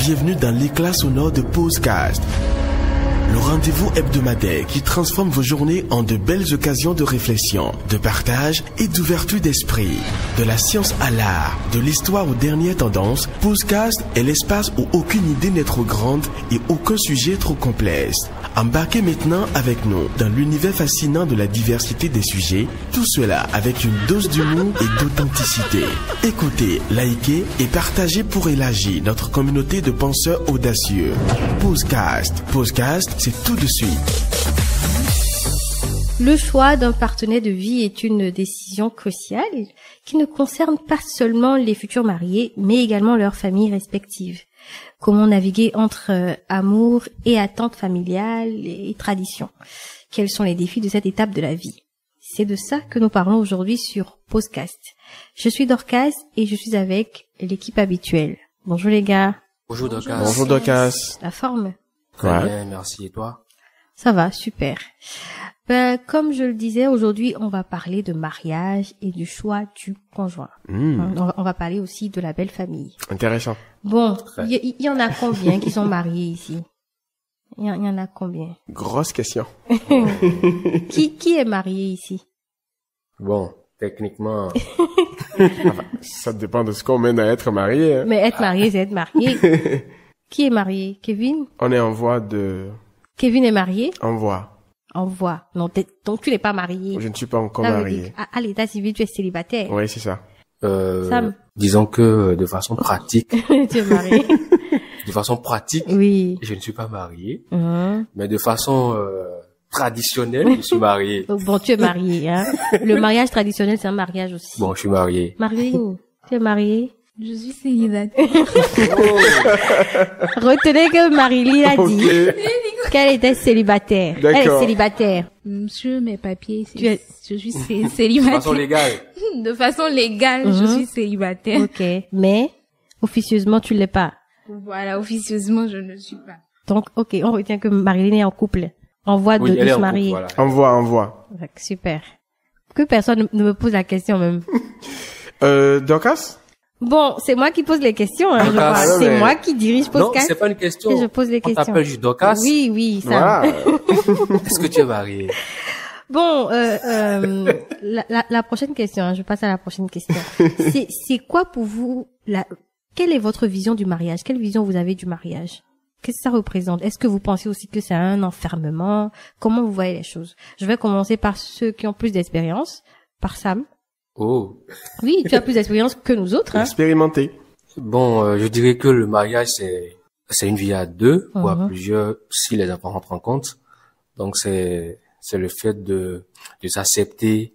bienvenue dans l'éclat sonore de Posecast, le rendez-vous hebdomadaire qui transforme vos journées en de belles occasions de réflexion, de partage et d'ouverture d'esprit. De la science à l'art, de l'histoire aux dernières tendances, Posecast est l'espace où aucune idée n'est trop grande et aucun sujet trop complexe. Embarquez maintenant avec nous dans l'univers fascinant de la diversité des sujets, tout cela avec une dose d'humour et d'authenticité. Écoutez, likez et partagez pour élargir notre communauté de penseurs audacieux. Posecast. Posecast, c'est tout de suite. Le choix d'un partenaire de vie est une décision cruciale qui ne concerne pas seulement les futurs mariés, mais également leurs familles respectives. Comment naviguer entre amour et attentes familiales et traditions? Quels sont les défis de cette étape de la vie? C'est de ça que nous parlons aujourd'hui sur Posecast. Je suis Dorcas et je suis avec l'équipe habituelle. Bonjour les gars. Bonjour Dorcas. Bonjour Dorcas. La forme? Très bien, merci. Et toi? Ça va, super. Comme je le disais, aujourd'hui, on va parler de mariage et du choix du conjoint. On va parler aussi de la belle famille. Intéressant. Bon, il y en a combien qui sont mariés ici? Il y en a combien? Grosse question. Qui est marié ici? Bon, techniquement... Ça dépend de ce qu'on mène à être marié. Hein. Mais être marié, c'est être marié. Qui est marié? Kevin? On est en voie de... Kevin est marié? En voie. En voie. Non, donc tu n'es pas marié. Je ne suis pas encore Ça veut marié. dire à l'état civil, tu es célibataire. Oui, c'est ça. Sam? Disons que de façon pratique... Tu es marié? De façon pratique, Oui. je ne suis pas marié. Mhm. Mais de façon traditionnelle, je suis marié. Donc bon, tu es marié, hein. Le mariage traditionnel, c'est un mariage aussi. Bon, je suis marié. Marine, tu es mariée? Je suis célibataire. Retenez que Marie-Lie a dit qu'elle était célibataire. D'accord. Elle est célibataire. Sur mes papiers, je suis De célibataire. façon légale. De façon légale, je suis célibataire. Ok. Mais, officieusement, tu l'es pas. Voilà, officieusement, je ne suis pas. Donc, ok, on retient que Marie-Lie est en couple. En voie Oui, de elle est se en couple, marier. voilà. En voie. Super. Que personne ne me pose la question même. Dorcas? Bon, c'est moi qui pose les questions, hein, je Dorcas, crois. non, C'est mais- moi qui dirige Non, Posecast. c'est pas une question. Et je pose les On questions. t'appelle juste Dorcas. Oui, ça. Voilà. Est-ce que tu es marié? Bon, la prochaine question, hein, je passe à la prochaine question. C'est quoi pour vous quelle est votre vision du mariage? Quelle vision vous avez du mariage? Qu'est-ce que ça représente? Est-ce que vous pensez aussi que c'est un enfermement? Comment vous voyez les choses? Je vais commencer par ceux qui ont plus d'expérience, par Sam. Oh. Oui, tu as plus d'expérience que nous autres, hein. Expérimenté. Bon, je dirais que le mariage, c'est une vie à deux ou à Mhm. plusieurs si les enfants rentrent en compte. Donc, c'est le fait de s'accepter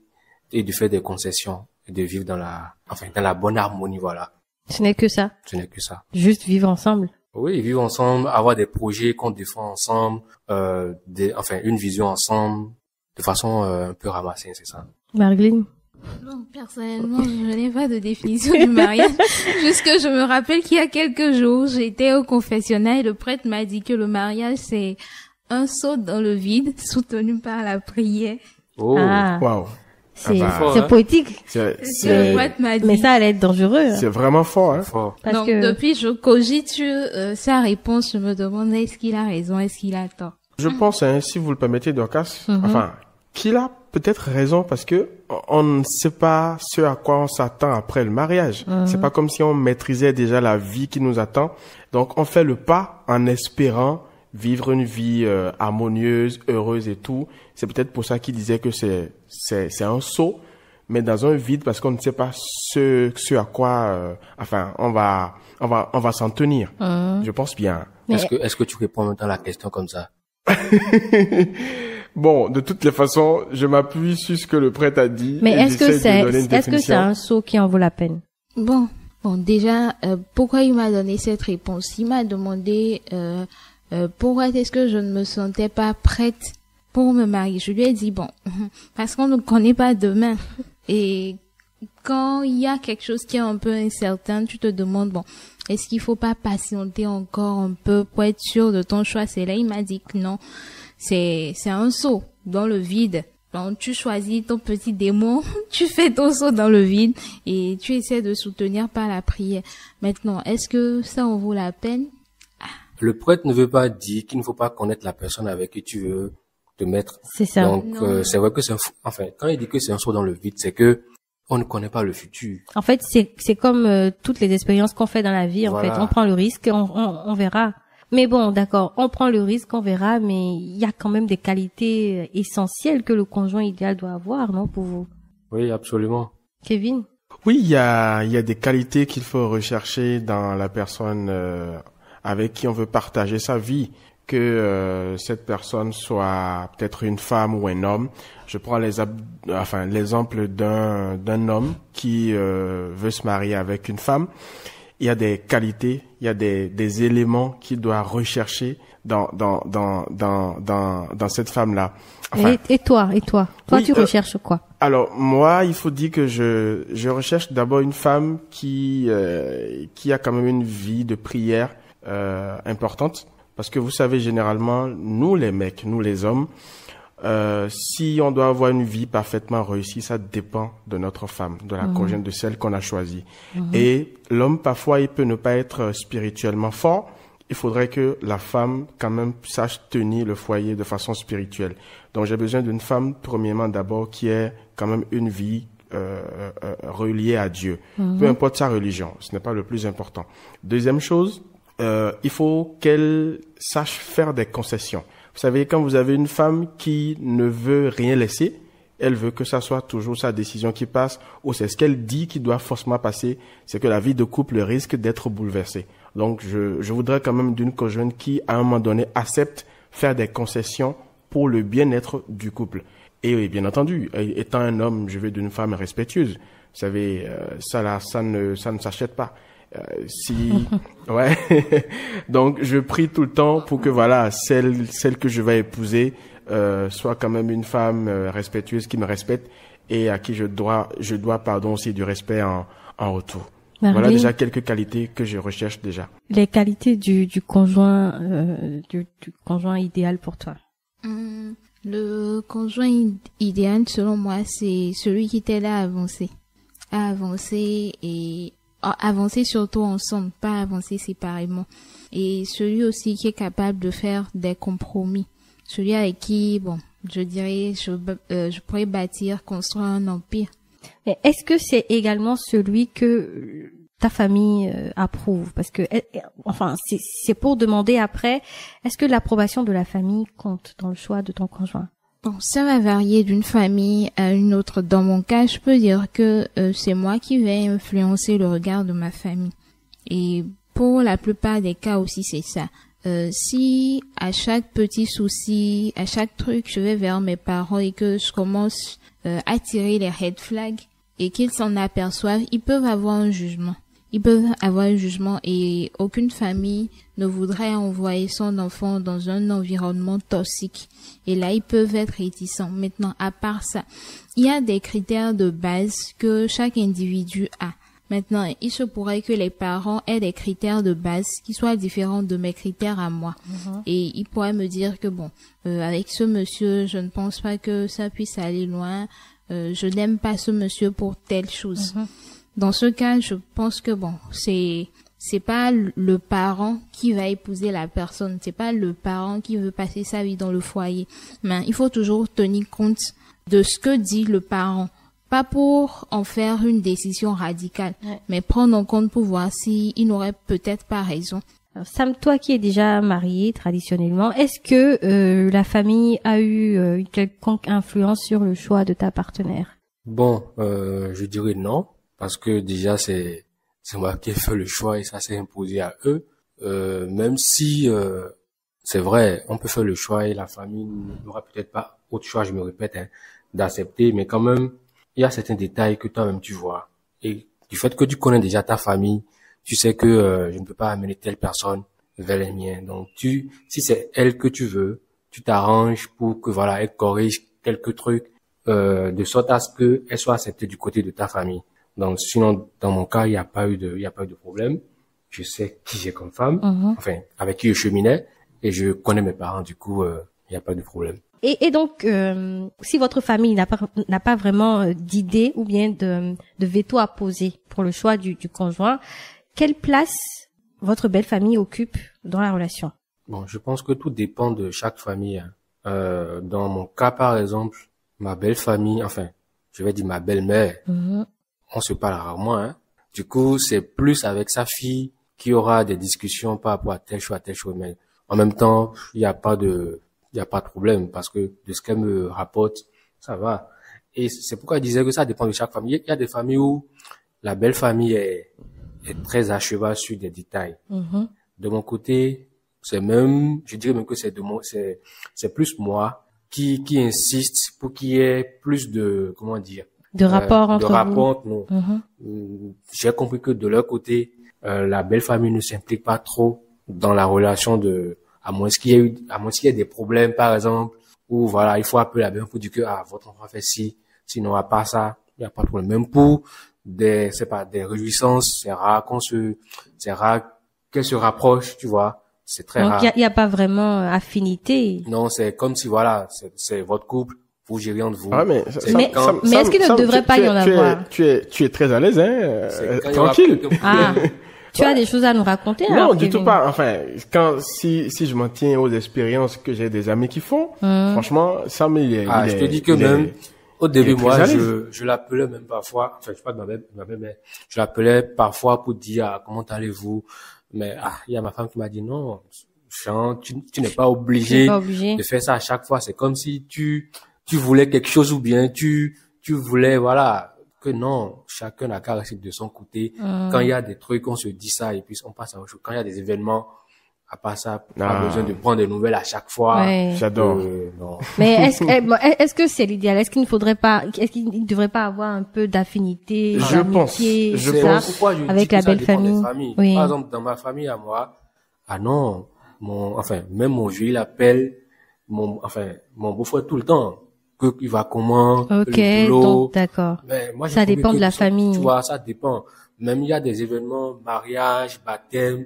et de faire des concessions et de vivre dans la bonne harmonie, voilà. Ce n'est que ça. Ce n'est que ça. Juste vivre ensemble. Oui, vivre ensemble, avoir des projets qu'on défend ensemble, une vision ensemble, de façon un peu ramassée, c'est ça. Marilyn. Non, personnellement, je n'ai pas de définition du mariage. Juste que je me rappelle qu'il y a quelques jours, j'étais au confessionnal et le prêtre m'a dit que le mariage, c'est un saut dans le vide, soutenu par la prière. Oh. Ah. Waouh. C'est fort, c'est hein. poétique. C'est Le prêtre m'a dit. Mais ça allait être dangereux. Hein. c'est vraiment fort, hein. Fort. Parce Donc, que depuis, je cogite sur sa réponse. Je me demande est-ce qu'il a raison, est-ce qu'il a tort. Je pense, hein, si vous le permettez, Dorcas, qu'il a peut-être raison parce que on ne sait pas ce à quoi on s'attend après le mariage. C'est pas comme si on maîtrisait déjà la vie qui nous attend. Donc, on fait le pas en espérant vivre une vie harmonieuse, heureuse et tout. C'est peut-être pour ça qu'il disait que c'est un saut, mais dans un vide parce qu'on ne sait pas ce à quoi on va s'en tenir. Je pense bien. Mais- Est-ce que tu réponds maintenant à la question comme ça? Bon, de toutes les façons, je m'appuie sur ce que le prêtre a dit. mais et est-ce que j'essaie de donner une c'est définition. un saut qui en vaut la peine? Bon, déjà, pourquoi il m'a donné cette réponse? Il m'a demandé pourquoi est-ce que je ne me sentais pas prête pour me marier. Je lui ai dit, bon, parce qu'on ne connaît pas demain. Et quand il y a quelque chose qui est un peu incertain, tu te demandes, bon, est-ce qu'il faut pas patienter encore un peu pour être sûr de ton choix? C'est là, il m'a dit que non, c'est un saut dans le vide. Donc, tu choisis ton petit démon, tu fais ton saut dans le vide et tu essaies de soutenir par la prière. Maintenant, est-ce que ça en vaut la peine? Le prêtre ne veut pas dire qu'il ne faut pas connaître la personne avec qui tu veux te mettre. C'est ça. Donc, c'est vrai que quand il dit que c'est un saut dans le vide, c'est que on ne connaît pas le futur. En fait, c'est comme toutes les expériences qu'on fait dans la vie. En Voilà. fait, on prend le risque, on verra. Mais bon, d'accord, on prend le risque, on verra, mais il y a quand même des qualités essentielles que le conjoint idéal doit avoir, non, pour vous? Oui, absolument. Kevin? Oui, il y a des qualités qu'il faut rechercher dans la personne avec qui on veut partager sa vie. Que cette personne soit peut-être une femme ou un homme. Je prends l'exemple d'un homme qui veut se marier avec une femme. Il y a des qualités, il y a des éléments qu'il doit rechercher dans cette femme-là. Enfin, Et toi? Toi, oui, tu recherches quoi? alors moi, il faut dire que je recherche d'abord une femme qui a quand même une vie de prière importante, parce que vous savez, généralement, nous les mecs, nous les hommes, si on doit avoir une vie parfaitement réussie, ça dépend de notre femme, de la conjointe, de celle qu'on a choisie. Et l'homme, parfois, il peut ne pas être spirituellement fort. Il faudrait que la femme, quand même, sache tenir le foyer de façon spirituelle. Donc, j'ai besoin d'une femme, premièrement, d'abord, qui ait quand même une vie reliée à Dieu. Peu importe sa religion, ce n'est pas le plus important. Deuxième chose, il faut qu'elle sache faire des concessions. Vous savez, quand vous avez une femme qui ne veut rien laisser, elle veut que ça soit toujours sa décision qui passe, ou c'est ce qu'elle dit qui doit forcément passer, c'est que la vie de couple risque d'être bouleversée. Donc, je voudrais quand même d'une conjointe qui, à un moment donné, accepte faire des concessions pour le bien-être du couple. Et bien entendu, étant un homme, je veux d'une femme respectueuse. Vous savez, ça ne s'achète pas. Ouais. Donc, je prie tout le temps pour que voilà, celle que je vais épouser soit quand même une femme respectueuse qui me respecte et à qui je dois aussi du respect en retour. Marie, voilà déjà quelques qualités que je recherche déjà. Les qualités du conjoint du conjoint idéal pour toi. Le conjoint idéal, selon moi, c'est celui qui t'aide à avancer et avancer surtout ensemble, pas avancer séparément. Et celui aussi qui est capable de faire des compromis. Celui avec qui, bon, je dirais, je pourrais construire un empire. Mais est-ce que c'est également celui que ta famille approuve? Parce que, enfin, c'est pour demander après, est-ce que l'approbation de la famille compte dans le choix de ton conjoint? Bon, ça va varier d'une famille à une autre. Dans mon cas, je peux dire que c'est moi qui vais influencer le regard de ma famille. Et pour la plupart des cas aussi, c'est ça. Si à chaque petit souci, à chaque truc, je vais vers mes parents et que je commence à tirer les red flags et qu'ils s'en aperçoivent, ils peuvent avoir un jugement. Et aucune famille ne voudrait envoyer son enfant dans un environnement toxique. Et là, ils peuvent être réticents. Maintenant, à part ça, il y a des critères de base que chaque individu a. Maintenant, il se pourrait que les parents aient des critères de base qui soient différents de mes critères à moi. Et ils pourraient me dire que bon, avec ce monsieur, je ne pense pas que ça puisse aller loin. Je n'aime pas ce monsieur pour telle chose. Dans ce cas, je pense que bon, c'est pas le parent qui va épouser la personne, c'est pas le parent qui veut passer sa vie dans le foyer. Mais il faut toujours tenir compte de ce que dit le parent. Pas pour en faire une décision radicale, mais prendre en compte pour voir s'il n'aurait peut-être pas raison. Alors, Sam, toi qui es déjà marié traditionnellement, est-ce que la famille a eu une quelconque influence sur le choix de ta partenaire? Bon, je dirais non, parce que déjà c'est moi qui ai fait le choix et ça s'est imposé à eux. Même si c'est vrai, on peut faire le choix et la famille n'aura peut-être pas autre choix, je me répète, d'accepter, mais quand même il y a certains détails que toi-même tu vois. Et du fait que tu connais déjà ta famille, tu sais que je ne peux pas amener telle personne vers les miens. Donc si c'est elle que tu veux, tu t'arranges pour que voilà, elle corrige quelques trucs de sorte à ce que elle soit acceptée du côté de ta famille. Donc sinon dans mon cas, il n'y a pas eu de problème. Je sais qui j'ai comme femme, enfin avec qui je cheminais et je connais mes parents, du coup il n'y a pas de problème. Et donc, si votre famille n'a pas vraiment d'idée ou bien de veto à poser pour le choix du conjoint, quelle place votre belle famille occupe dans la relation? Bon, je pense que tout dépend de chaque famille, hein. Dans mon cas, par exemple, ma belle famille, enfin, je vais dire ma belle-mère, on se parle rarement, hein. Du coup, c'est plus avec sa fille qu'il y aura des discussions par rapport à tel choix, mais en même temps, il n'y a pas de problème parce que de ce qu'elle me rapporte, ça va. Et c'est pourquoi je disais que ça dépend de chaque famille. Il y a des familles où la belle famille est très à cheval sur des détails. De mon côté, je dirais même que c'est plus moi qui insiste pour qu'il y ait plus de, comment dire, de rapport entre vous. J'ai compris que de leur côté, la belle famille ne s'implique pas trop dans la relation à moins qu'il y ait des problèmes, par exemple, où voilà, il faut appeler la belle pour dire que, votre enfant fait ci, sinon à part ça, il n'y a pas de problème. Même pour des réjouissances, c'est rare qu'elles se rapprochent, tu vois. C'est très rare. Donc, il y a pas vraiment affinité. Non, c'est comme si voilà, c'est votre couple, vous gérez entre vous. Mais est-ce qu'il ne devrait pas y en avoir? Tu es très à l'aise, hein? Tranquille. Tu as des choses à nous raconter? Non, du tout pas. Enfin, si je m'en tiens aux expériences que j'ai des amis qui font, franchement, Sam, je te dis que même, au début, moi, je l'appelais même parfois, enfin, je parle de ma mère, je l'appelais parfois pour dire, comment allez-vous? Mais, il y a ma femme qui m'a dit, non, Jean, tu n'es pas obligé de faire ça à chaque fois. C'est comme si tu voulais quelque chose ou bien tu voulais, voilà, que non, chacun n'a qu'à rester de son côté. Quand il y a des trucs, on se dit ça et puis on passe à autre chose. Quand il y a des événements, à part ça, pas besoin de prendre des nouvelles à chaque fois. Ouais. J'adore. Non. Mais est-ce que c'est l'idéal? Est-ce qu'il ne devrait pas avoir un peu d'affinité, d'amitié, avec la belle famille? Oui. Par exemple, dans ma famille à moi, non, même mon vieux, il appelle mon beau-frère tout le temps. Il va comment? Ok, le boulot. donc, d'accord. Mais moi, ça dépend de la famille. Tu vois, ça dépend. Même il y a des événements, mariage, baptême,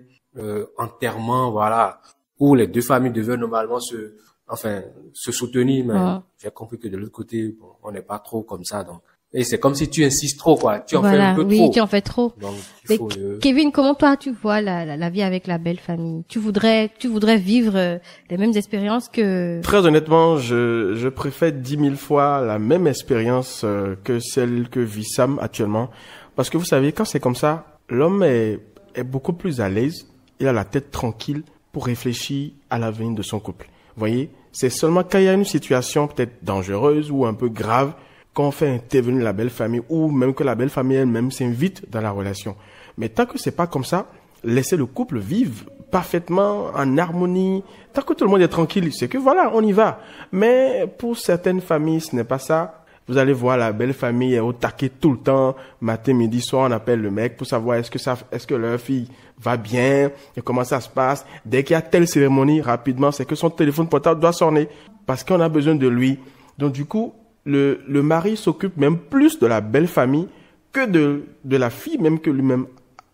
enterrement, voilà, où les deux familles devaient normalement se soutenir, mais j'ai compris que de l'autre côté, on n'est pas trop comme ça, donc. Et c'est comme si tu insistes trop, quoi. Tu en fais un peu trop. Oui, tu en fais trop. Donc, Kevin, comment toi, tu vois la vie avec la belle famille? Tu voudrais vivre les mêmes expériences que... Très honnêtement, je préfère 10 000 fois la même expérience que celle que vit Sam actuellement. Parce que vous savez, quand c'est comme ça, l'homme est beaucoup plus à l'aise. Il a la tête tranquille pour réfléchir à l'avenir de son couple. Vous voyez? C'est seulement quand il y a une situation peut-être dangereuse ou un peu grave qu'on fait intervenir la belle famille ou même que la belle famille elle-même s'invite dans la relation. Mais tant que c'est pas comme ça, laissez le couple vivre parfaitement en harmonie. Tant que tout le monde est tranquille, c'est que voilà, on y va. Mais pour certaines familles, ce n'est pas ça. Vous allez voir la belle famille est au taquet tout le temps. Matin, midi, soir, on appelle le mec pour savoir est-ce que leur fille va bien et comment ça se passe. Dès qu'il y a telle cérémonie, rapidement, c'est que son téléphone portable doit sonner parce qu'on a besoin de lui. Donc du coup, le mari s'occupe même plus de la belle famille que de la fille même que lui-même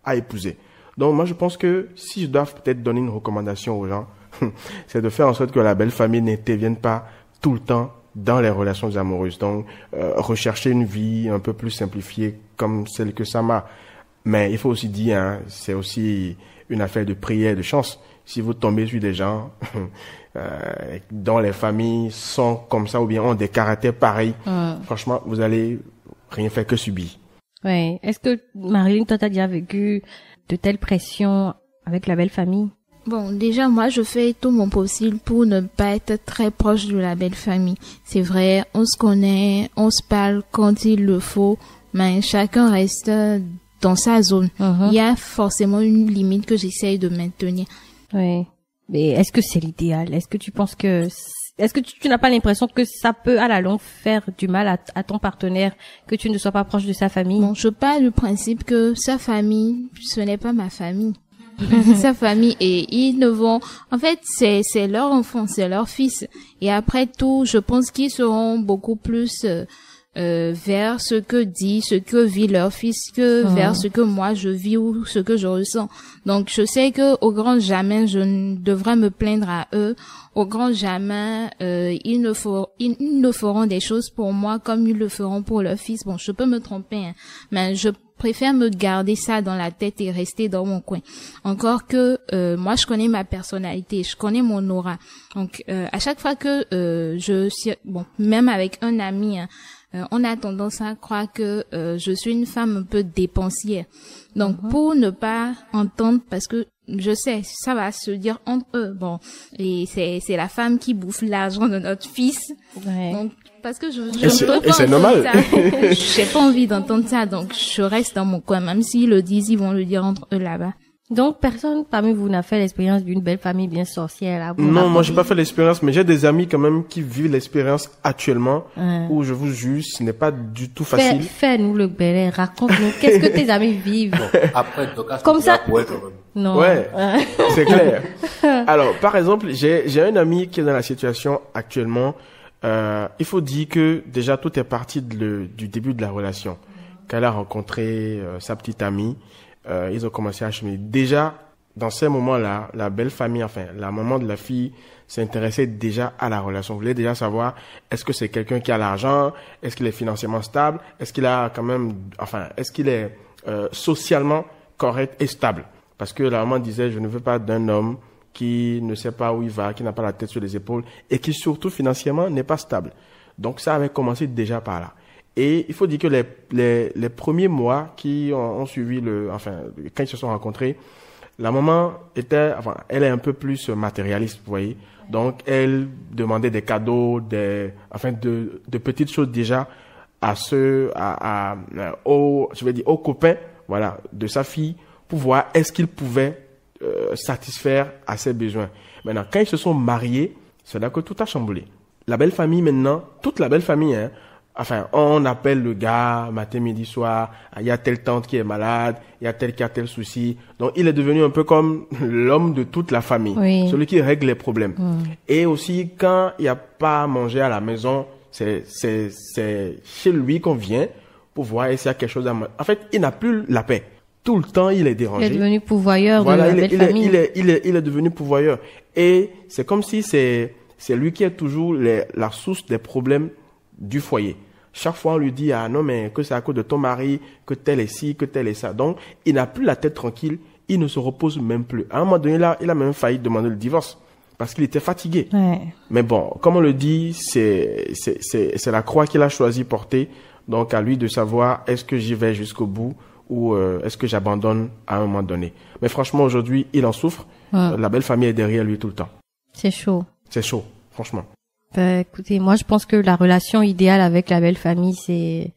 a épousée. Donc moi je pense que si je dois peut-être donner une recommandation aux gens, c'est de faire en sorte que la belle famille n'intervienne pas tout le temps dans les relations amoureuses. Donc rechercher une vie un peu plus simplifiée comme celle que Sam a. Mais il faut aussi dire, c'est aussi une affaire de prière, de chance. Si vous tombez sur des gens dont les familles sont comme ça ou bien ont des caractères pareils, franchement, vous allez rien faire que subir. Ouais. Est-ce que, Marilyn, toi, t'as déjà vécu de telles pressions avec la belle famille? Bon, déjà, moi, je fais tout mon possible pour ne pas être très proche de la belle famille. C'est vrai, on se connaît, on se parle quand il le faut, mais chacun reste dans sa zone. Il y a forcément une limite que j'essaye de maintenir. Oui. Mais est-ce que c'est l'idéal? Est-ce que tu penses est-ce que tu n'as pas l'impression que ça peut à la longue faire du mal à ton partenaire que tu ne sois pas proche de sa famille? Bon, je pars du principe que sa famille, ce n'est pas ma famille. Sa famille et ils ne vont, en fait, c'est leur enfant, c'est leur fils. Et après tout, je pense qu'ils seront beaucoup plus vers ce que vit leur fils que vers ce que moi je vis ou ce que je ressens. Donc je sais que au grand jamais je ne devrais me plaindre à eux. Au grand jamais ils ne feront des choses pour moi comme ils le feront pour leur fils. Bon, je peux me tromper, hein, mais je préfère me garder ça dans la tête et rester dans mon coin. Encore que moi je connais ma personnalité, je connais mon aura. Donc à chaque fois que même avec un ami, hein, on a tendance à croire que je suis une femme un peu dépensière. Donc pour ne pas entendre, parce que je sais, ça va se dire entre eux. Bon, et c'est la femme qui bouffe l'argent de notre fils. Ouais. Donc parce que je peux pas c'est normal. J'ai pas envie d'entendre ça, donc je reste dans mon coin. Même s'ils le disent, ils vont le dire entre eux là-bas. Donc personne parmi vous n'a fait l'expérience d'une belle famille bien sorcière là. Non, moi j'ai pas fait l'expérience, mais j'ai des amis quand même qui vivent l'expérience actuellement, où je vous jure, ce n'est pas du tout facile. Fais-nous le bel, raconte-nous qu'est-ce que tes amis vivent. Bon, après, comme ça. Non. Ouais, c'est clair. Alors, par exemple, j'ai un ami qui est dans la situation actuellement. Il faut dire que déjà tout est parti du début de la relation. Quand elle a rencontré sa petite amie, ils ont commencé à cheminer. Déjà, dans ces moments-là, la belle famille, enfin, la maman de la fille s'intéressait déjà à la relation. Voulait déjà savoir, est-ce que c'est quelqu'un qui a l'argent? Est-ce qu'il est financièrement stable? Est-ce qu'il a quand même, enfin, est-ce qu'il est socialement correct et stable? Parce que la maman disait, je ne veux pas d'un homme qui ne sait pas où il va, qui n'a pas la tête sur les épaules et qui surtout financièrement n'est pas stable. Donc ça avait commencé déjà par là. Et il faut dire que les premiers mois qui ont suivi quand ils se sont rencontrés, la maman elle est un peu plus matérialiste, vous voyez. Donc elle demandait des cadeaux, de petites choses déjà aux copains, voilà, de sa fille pour voir est-ce qu'il pouvait satisfaire à ses besoins. Maintenant, quand ils se sont mariés, c'est là que tout a chamboulé. La belle famille maintenant, toute la belle famille, hein, enfin, on appelle le gars matin, midi, soir. Il y a telle tante qui est malade, il y a tel qui a tel souci. Donc, il est devenu un peu comme l'homme de toute la famille, celui qui règle les problèmes. Et aussi, quand il n'y a pas à manger à la maison, c'est chez lui qu'on vient pour voir s'il y a quelque chose à manger. En fait, il n'a plus la paix. Tout le temps, il est dérangé. Il est devenu pourvoyeur de la belle famille. Il est devenu pourvoyeur. Et c'est comme si c'est lui qui est toujours la source des problèmes du foyer. Chaque fois, on lui dit, ah non, mais que c'est à cause de ton mari, que tel est ci, que tel est ça. Donc, il n'a plus la tête tranquille, il ne se repose même plus. À un moment donné, là, il a même failli demander le divorce parce qu'il était fatigué. Ouais. Mais bon, comme on le dit, c'est la croix qu'il a choisi porter. Donc, à lui de savoir, est-ce que j'y vais jusqu'au bout ou est-ce que j'abandonne à un moment donné. Mais franchement, aujourd'hui, il en souffre. La belle famille est derrière lui tout le temps. C'est chaud. C'est chaud, franchement. Écoutez, moi je pense que la relation idéale avec la belle famille, c'est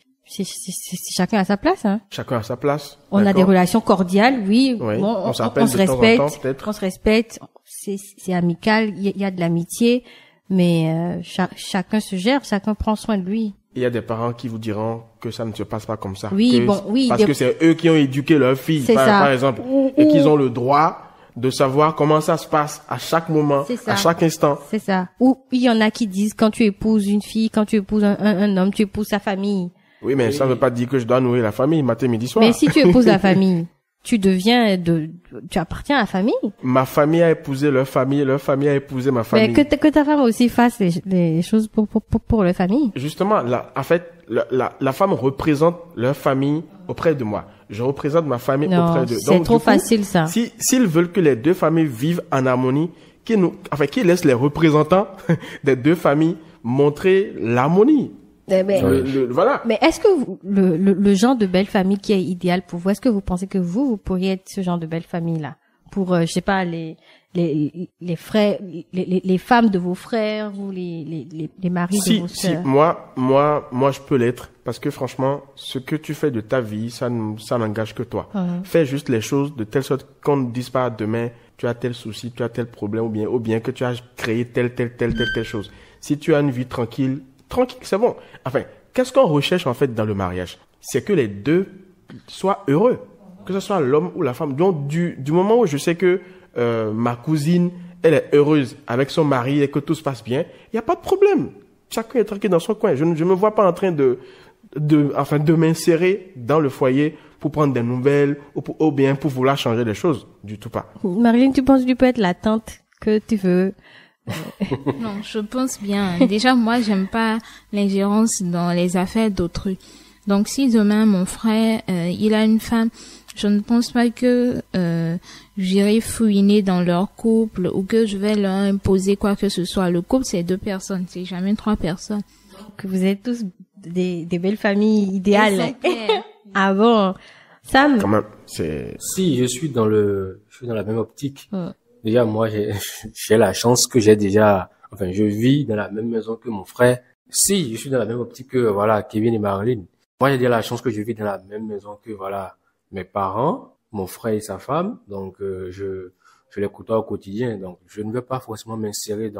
chacun à sa place, hein. Chacun à sa place. On a des relations cordiales, oui. Bon, on se respecte, on se respecte, c'est amical, il y a de l'amitié, mais chacun se gère, chacun prend soin de lui. Il y a des parents qui vous diront que ça ne se passe pas comme ça. Oui, parce que c'est eux qui ont éduqué leur fille, par exemple, et qu'ils ont le droit de savoir comment ça se passe à chaque moment, à chaque instant. C'est ça. Ou il y en a qui disent quand tu épouses une fille, quand tu épouses un homme, tu épouses sa famille. Oui, mais ça ne veut pas dire que je dois nourrir la famille matin, midi, soir. Mais si tu épouses la famille, tu appartiens à la famille. Ma famille a épousé leur famille a épousé ma famille. Mais que ta femme aussi fasse les choses pour leur famille. Justement, en fait, la femme représente leur famille auprès de moi. Je représente ma famille auprès d'eux. C'est trop facile, ça. S'ils veulent que les deux familles vivent en harmonie, qu'ils laissent les représentants des deux familles montrer l'harmonie. Voilà. Mais est-ce que le genre de belle famille qui est idéal pour vous, est-ce que vous pensez que vous pourriez être ce genre de belle famille-là? Pour, je sais pas, les frères, les femmes de vos frères ou les maris de vos sœurs? Si, moi, je peux l'être. Parce que franchement, ce que tu fais de ta vie, ça n'engage que toi. Fais juste les choses de telle sorte qu'on ne dise pas demain, tu as tel souci, tu as tel problème, ou bien que tu as créé telle chose. Si tu as une vie tranquille, c'est bon. Enfin, qu'est-ce qu'on recherche en fait dans le mariage? C'est que les deux soient heureux. Que ce soit l'homme ou la femme. Donc, du moment où je sais que ma cousine, elle est heureuse avec son mari et que tout se passe bien, il n'y a pas de problème. Chacun est tranquille dans son coin. Je ne me vois pas en train de m'insérer dans le foyer pour prendre des nouvelles ou bien pour vouloir changer les choses. Du tout pas. Marilyn, tu penses que tu peux être la tante que tu veux? Non, je pense bien. Déjà, moi, j'aime pas l'ingérence dans les affaires d'autrui. Donc si demain mon frère il a une femme, je ne pense pas que j'irai fouiner dans leur couple ou que je vais leur imposer quoi que ce soit. Le couple, c'est 2 personnes, c'est jamais 3 personnes. Que vous êtes tous des belles familles idéales. Ah bon, Sam? Quand même, c'est... Si, je suis dans la même optique. Déjà, moi, j'ai la chance que je vis dans la même maison que mon frère. Si, je suis dans la même optique que, voilà, Kevin et Marilyn. Moi, j'ai déjà la chance que je vis dans la même maison que, voilà, mes parents, mon frère et sa femme. Donc, je les côtoie au quotidien. Donc, je ne veux pas forcément m'insérer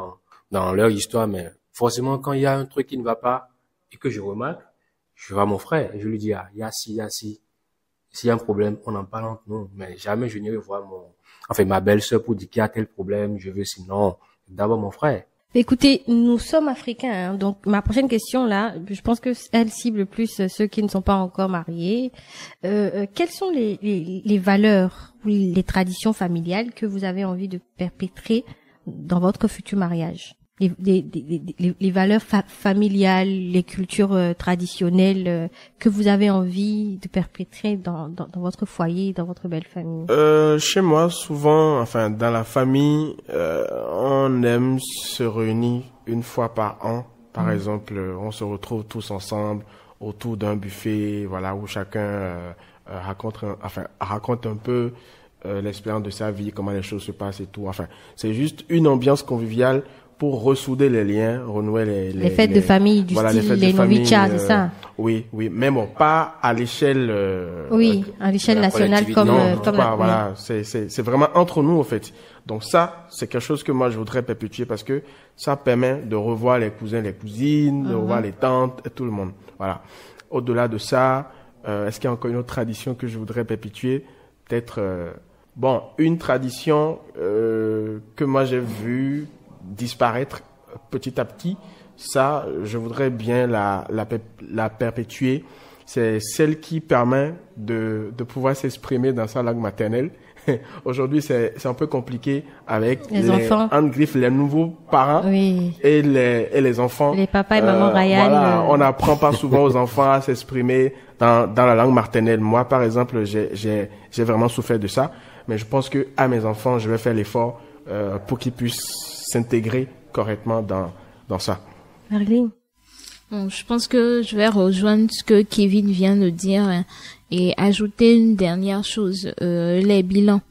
dans leur histoire, mais forcément, quand il y a un truc qui ne va pas et que je remarque, je vois mon frère et je lui dis, il y a ci. S'il y a un problème, on en parle entre nous. Mais jamais je n'irai voir ma belle-sœur pour dire qu'il y a tel problème, je veux sinon, d'abord mon frère. Écoutez, nous sommes africains, hein, donc ma prochaine question là, je pense que elle cible plus ceux qui ne sont pas encore mariés. Quelles sont les valeurs ou les traditions familiales que vous avez envie de perpétrer dans votre futur mariage? Les valeurs familiales, les cultures traditionnelles que vous avez envie de perpétrer dans votre foyer, dans votre belle famille. Chez moi, souvent, dans la famille, on aime se réunir une fois par an. Par exemple, on se retrouve tous ensemble autour d'un buffet, voilà, où chacun raconte un peu l'expérience de sa vie, comment les choses se passent et tout. Enfin, c'est juste une ambiance conviviale pour ressouder les liens, renouer les fêtes de famille du style les Novichas, c'est ça? Oui, mais bon, pas à l'échelle à l'échelle nationale comme voilà, c'est vraiment entre nous en fait. Donc ça, c'est quelque chose que moi je voudrais perpétuer parce que ça permet de revoir les cousins, les cousines, de revoir les tantes et tout le monde. Voilà. Au-delà de ça, est-ce qu'il y a encore une autre tradition que je voudrais perpétuer? Peut-être une tradition que moi j'ai vue disparaître petit à petit, ça, je voudrais bien la perpétuer. C'est celle qui permet de pouvoir s'exprimer dans sa langue maternelle. Aujourd'hui, c'est un peu compliqué avec les enfants, les nouveaux parents et les enfants. Les papas et maman Ryan. Voilà, on n'apprend pas souvent aux enfants à s'exprimer dans la langue maternelle. Moi, par exemple, j'ai vraiment souffert de ça, mais je pense que à mes enfants, je vais faire l'effort pour qu'ils puissent s'intégrer correctement dans ça. Marilyn? Bon, je pense que je vais rejoindre ce que Kevin vient de dire et ajouter une dernière chose, les bilans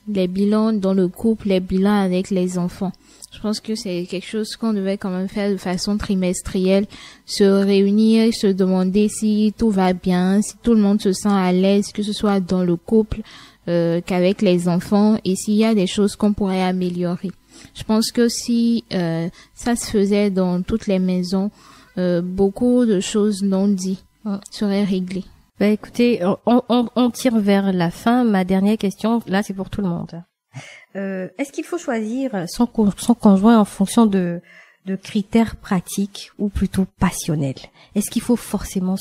dans le couple, les bilans avec les enfants. Je pense que c'est quelque chose qu'on devait quand même faire de façon trimestrielle, se réunir, se demander si tout va bien, si tout le monde se sent à l'aise, que ce soit dans le couple qu'avec les enfants, et s'il y a des choses qu'on pourrait améliorer. Je pense que si ça se faisait dans toutes les maisons, beaucoup de choses non dites seraient réglées. Écoutez, on tire vers la fin. Ma dernière question, là, c'est pour tout le monde. Est-ce qu'il faut choisir son conjoint en fonction de critères pratiques ou plutôt passionnels? Est-ce qu'il faut forcément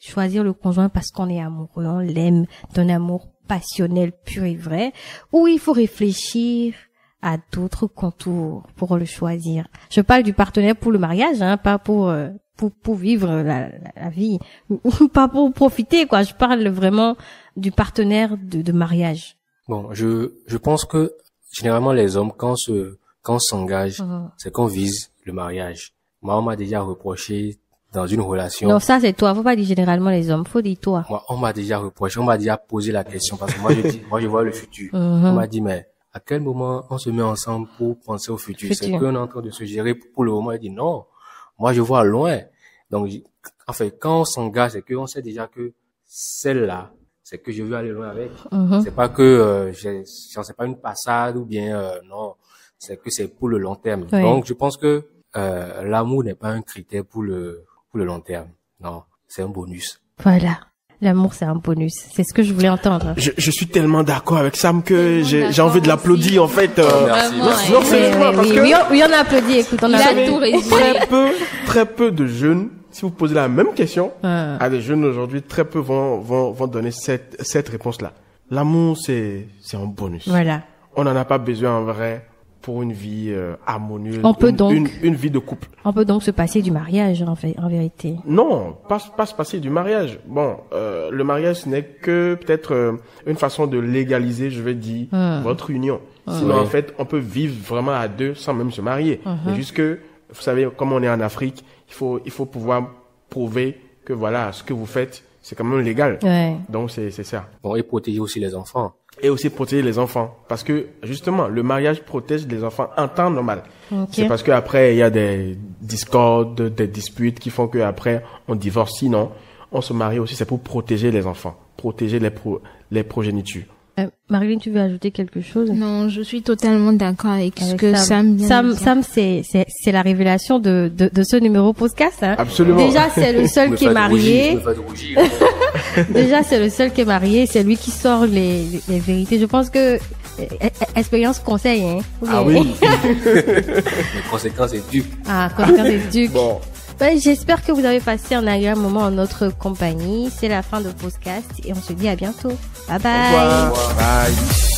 choisir le conjoint parce qu'on est amoureux, on l'aime d'un amour passionnel pur et vrai, ou il faut réfléchir à d'autres contours pour le choisir? Je parle du partenaire pour le mariage, pas pour vivre la vie, pas pour profiter, quoi. Je parle vraiment du partenaire de mariage. Bon, je pense que généralement les hommes quand on s'engage, c'est qu'on vise le mariage. Moi, on m'a déjà reproché dans une relation. Non, ça c'est toi. Faut pas dire généralement les hommes. Faut dire toi. Moi, on m'a déjà reproché, on m'a déjà posé la question parce que moi je vois le futur. On m'a dit mais à quel moment on se met ensemble pour penser au futur? C'est qu'on est en train de se gérer pour le moment. Il dit non, moi je vois loin. Donc, quand on s'engage, c'est qu'on sait déjà que celle-là, c'est que je veux aller loin avec. C'est pas que c'est pas une passade ou bien non, c'est que c'est pour le long terme. Oui. Donc, je pense que l'amour n'est pas un critère pour le long terme. Non, c'est un bonus. Voilà. L'amour, c'est un bonus. C'est ce que je voulais entendre. Je suis tellement d'accord avec Sam que j'ai envie de l'applaudir, en fait. Merci. Non, sérieusement, parce que... Oui, on a applaudi, écoute, on a tout résumé. Très peu de jeunes, si vous posez la même question à des jeunes aujourd'hui, très peu vont donner cette réponse-là. L'amour, c'est un bonus. Voilà. On n'en a pas besoin en vrai pour une vie harmonieuse, On peut donc- une vie de couple. On peut donc se passer du mariage, en vérité. Non, pas se passer du mariage. Bon, le mariage ce n'est que peut-être une façon de légaliser, je vais dire, votre union. Sinon, Ouais. en fait, on peut vivre vraiment à deux sans même se marier. Mais juste que, vous savez, comme on est en Afrique, il faut pouvoir prouver que voilà, ce que vous faites, c'est quand même légal. Ouais. Donc c'est ça. Bon, et protéger aussi les enfants. Et aussi protéger les enfants, parce que justement, le mariage protège les enfants en temps normal. Ok. C'est parce que après il y a des discordes, des disputes qui font que après on divorce. Sinon, on se marie aussi, c'est pour protéger les enfants, protéger les progénitures. Marilyn, tu veux ajouter quelque chose? Non, je suis totalement d'accord avec ce Avec que Sam vient de dire. Sam, c'est la révélation de ce numéro podcast, hein. Absolument. Déjà, c'est le seul Me qui est faites marié. rougir, me faites rougir. Déjà, c'est le seul qui est marié. C'est lui qui sort les vérités. Je pense que expérience conseil, hein. Ah oui. Les conséquences est dures. Ah, conséquence des ducs. Bon, Ouais, j'espère que vous avez passé un agréable moment en notre compagnie. C'est la fin de podcast et on se dit à bientôt. Bye au bye. revoir. Bye.